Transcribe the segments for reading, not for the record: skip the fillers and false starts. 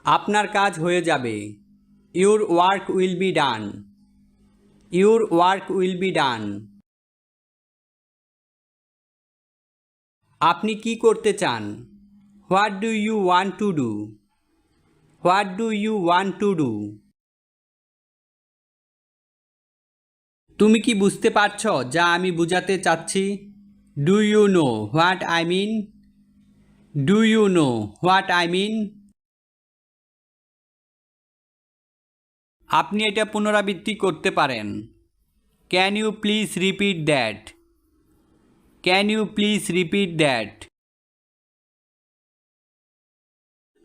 আপনার কাজ হয়ে যাবে। Your work will be done. Your work will be done. আপনি কি করতে চান? What do you want to do? What do you want to do? তুমি কি বুঝতে পারছ যা আমি বুঝাতে চাচ্ছি? Do you know what I mean? Do you know what I mean? আপনি এটা পুনরাবৃত্তি করতে পারেন। Can you please repeat that? Can you please repeat that?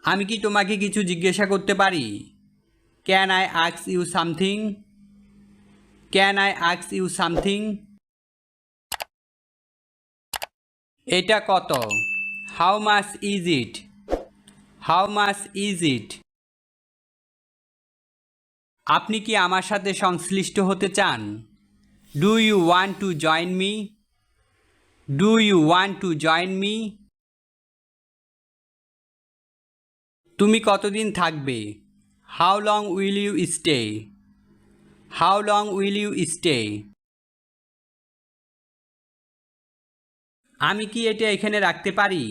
আমি কি তোমাকে কিছু জিজ্ঞাসা করতে পারি? Can I ask you something? Can I ask you something? এটা কত? How much is it? How much is it? আপনি কি আমার সাথে সংশ্লিষ্ট হতে চান? Do you want to join me? Do you want to join me? তুমি কতদিন থাকবে? How long will you stay? How long will you stay? আমি কি এটা এখানে রাখতে পারি?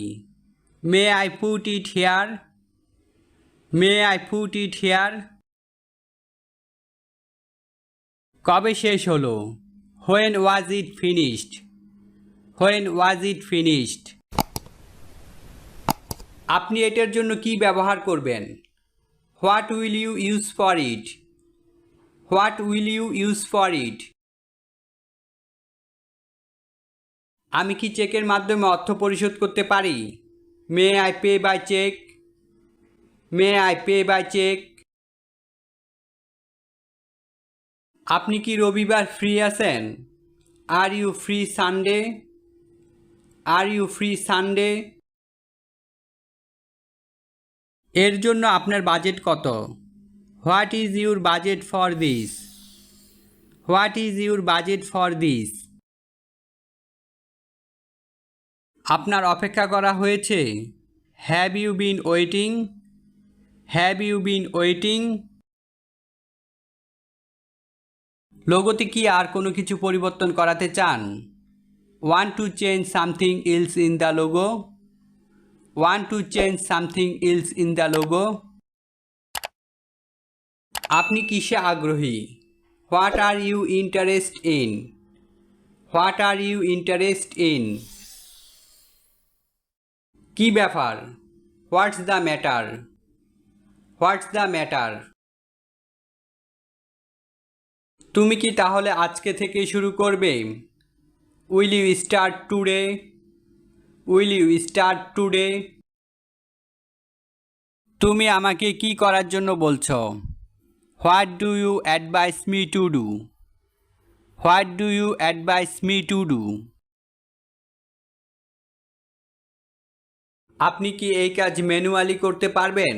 May I put it here? May I put it hair? কবে শেষ হলো? When was it finished? When was it finished? আপনি এটার জন্য কি ব্যবহার করবেন? What will you use for it? What will you use for it? আমি কি চেকের মাধ্যমে অর্থ পরিশোধ করতে পারি? May I pay by cheque? May I pay by cheque? আপনি কি রবিবার ফ্রি আছেন? Are you free Sunday? Are you free Sunday? এর জন্য আপনার বাজেট কত? What is your budget for this? What is your budget for this? আপনার অপেক্ষা করা হয়েছে? Have you been waiting? Have you been waiting? লোগোতে কি আর কোনো কিছু পরিবর্তন করাতে চান? Want to change something else in the logo? Want to change something else in the logo? আপনি কিসে আগ্রহী? What are you interest in? What are you interest in? কি ব্যাপার? What's the matter? What's the matter? তুমি কি তাহলে আজকে থেকে শুরু করবে? Will you start today? Will you start today? তুমি আমাকে কি করার জন্য বলছো? What do you advise me to do? What do you advise me to do? আপনি কি এই কাজ ম্যানুয়ালি করতে পারবেন?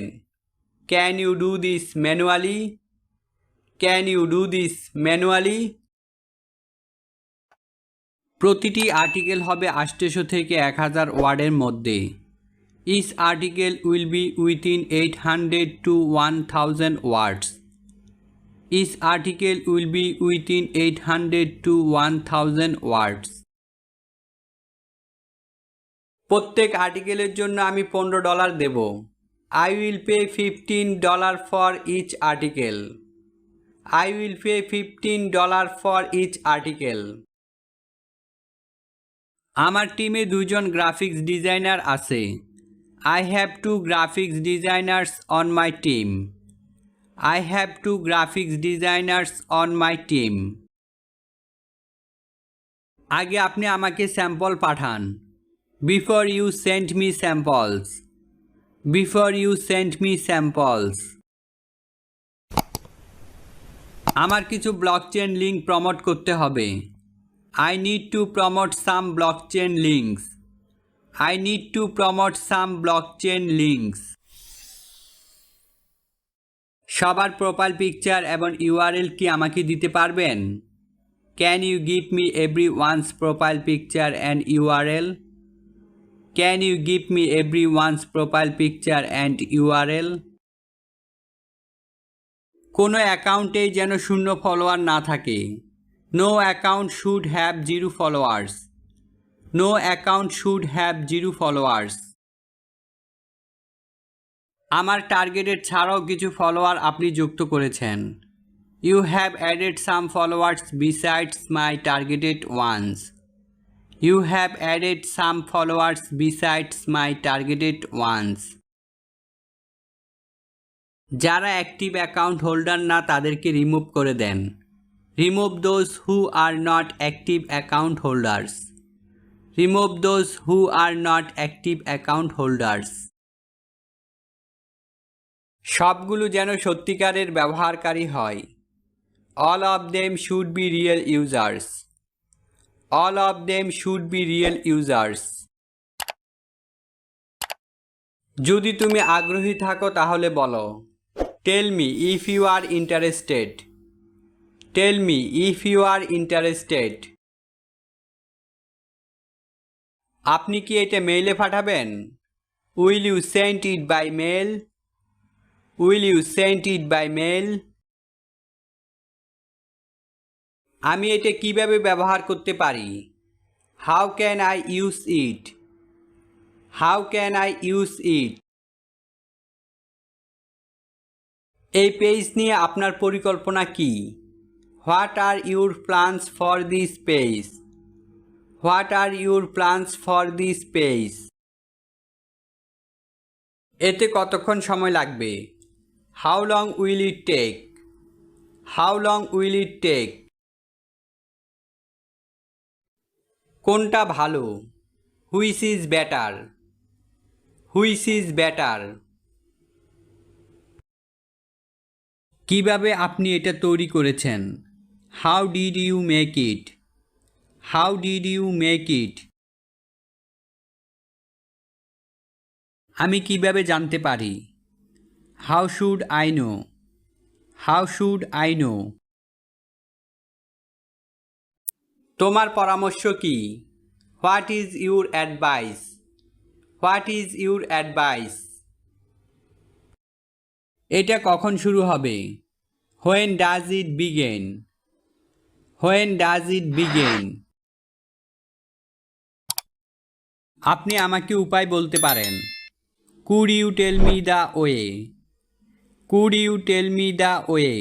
Can you do this manually? Can you do this manually? প্রতিটি আর্টিকেল হবে 800 থেকে 1000 ওয়ার্ডের মধ্যে। Each article will be within 800 to 1000 ওয়ার্ডস। Each article will be within 800 to 1000 words. প্রত্যেক আর্টিকেলের জন্য আমি $15 দেব। I will pay $15 for each article. I will pay $15 for each article. আমার টিমে 2জন গ্রাফিক্স ডিজাইনার আছে। I have 2 graphics designers on my team. I have 2 graphics designers on my team. আগে আপনি আমাকে স্যাম্পল পাঠান। Before you send me samples. Before you send me samples. আমার কিছু ব্লকচেন লিংক প্রমোট করতে হবে। I need to promote some blockchain links. I need to promote some blockchain links. সবার profile picture এবং ইউআরএল কি আমাকে দিতে পারবেন? Can you give me everyone's profile picture and URL? Can you give me everyone's profile picture and URL? কোনো অ্যাকাউন্টেই যেন শূন্য ফলোয়ার না থাকে। No account should have 0 followers. No account should have 0 followers. আমার টার্গেটের ছাড়াও কিছু ফলোয়ার আপনি যুক্ত করেছেন। You have added some followers besides my targeted ones. You have added some followers besides my targeted ones. যারা অ্যাক্টিভ অ্যাকাউন্ট হোল্ডার না তাদেরকে রিমুভ করে দেন। Remove those who are not active account holders. Remove those who are not active account holders. সবগুলো যেন সত্যিকারের ব্যবহারকারী হয়। All of them should be real users. All of them should be real users. যদি তুমি আগ্রহী থাকো তাহলে বলো, tell me if you are interested. Tell me if you are interested. আপনি কি এটা মেইলে পাঠাবেন? Will you send it by mail? Will you send it by mail? আমি এটা কিভাবে ব্যবহার করতে পারি? How can I use it? How can I use it? এই পেজ নিয়ে আপনার পরিকল্পনা কি? What are your plans for this page? What are your plans for this page? এতে কতক্ষণ সময় লাগবে? How long will it take? How long will it take? কোনটা ভালো? Which is better? Which is better? কিভাবে আপনি এটা তৈরি করেছেন? How did you make it? How did you make it? আমি কিভাবে জানতে পারি? How should I know? How should I know? তোমার পরামর্শ কি? What is your advice? What is your advice? এটা কখন শুরু হবে? When does it begin? When does it begin? আপনি আমাকে উপায় বলতে পারেন। Could you tell me the way? Could you tell me the way?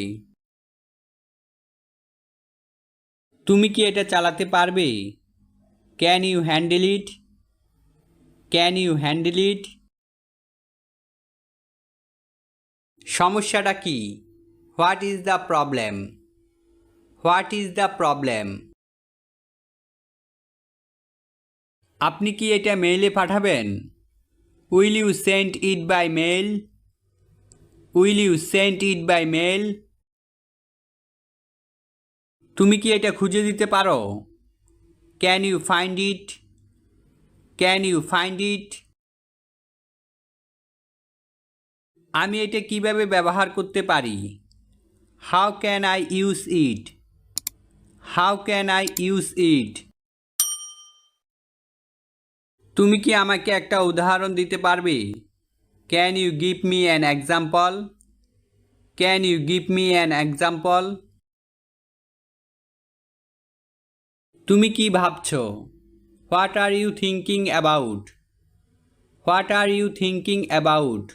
তুমি কি এটা চালাতে পারবে? Can you handle it? Can you handle it? সমস্যাটা কি? What is the problem? What is the problem? আপনি কি এটা মেইলে পাঠাবেন? Will you send it by mail? Will you send it by mail? তুমি কি এটা খুঁজে দিতে পারো? Can you find it? Can you find it? আমি এটা কিভাবে ব্যবহার করতে পারি? How can I use it? How can I use it? তুমি কি আমাকে একটা উদাহরণ দিতে পারবে? Can you give me an example? Can you give me an example? তুমি কি ভাবছো? What are you thinking about? What are you thinking about?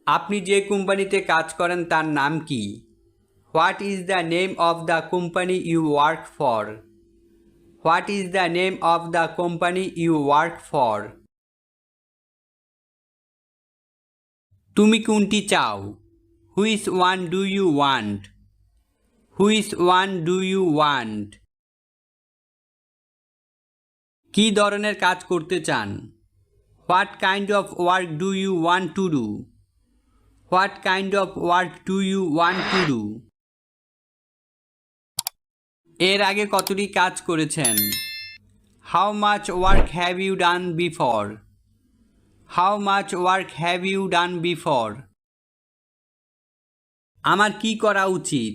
আপনি যে কোম্পানিতে কাজ করেন তার নাম কি? What is the name of the company you work for? What is the name of the company you work for? তুমি কোনটি চাও? Which one do you want? Which one do you want? কী ধরনের কাজ করতে চান? What kind of work do you want to do? What kind of work do you want to do? এর আগে কতটি কাজ করেছেন? How much work have you done before? How much work have you done before? আমার কি করা উচিত?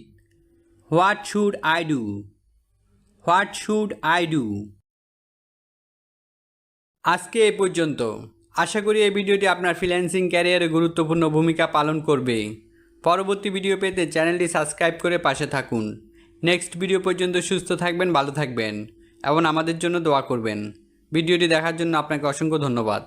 What should I do? What should I do? আজকে এ পর্যন্ত। আশা করি এই ভিডিওটি আপনার ফ্রিল্যান্সিং ক্যারিয়ারে গুরুত্বপূর্ণ ভূমিকা পালন করবে। পরবর্তী ভিডিও পেতে চ্যানেলটি সাবস্ক্রাইব করে পাশে থাকুন। নেক্সট ভিডিও পর্যন্ত সুস্থ থাকবেন, ভালো থাকবেন এবং আমাদের জন্য দোয়া করবেন। ভিডিওটি দেখার জন্য আপনাকে অসংখ্য ধন্যবাদ।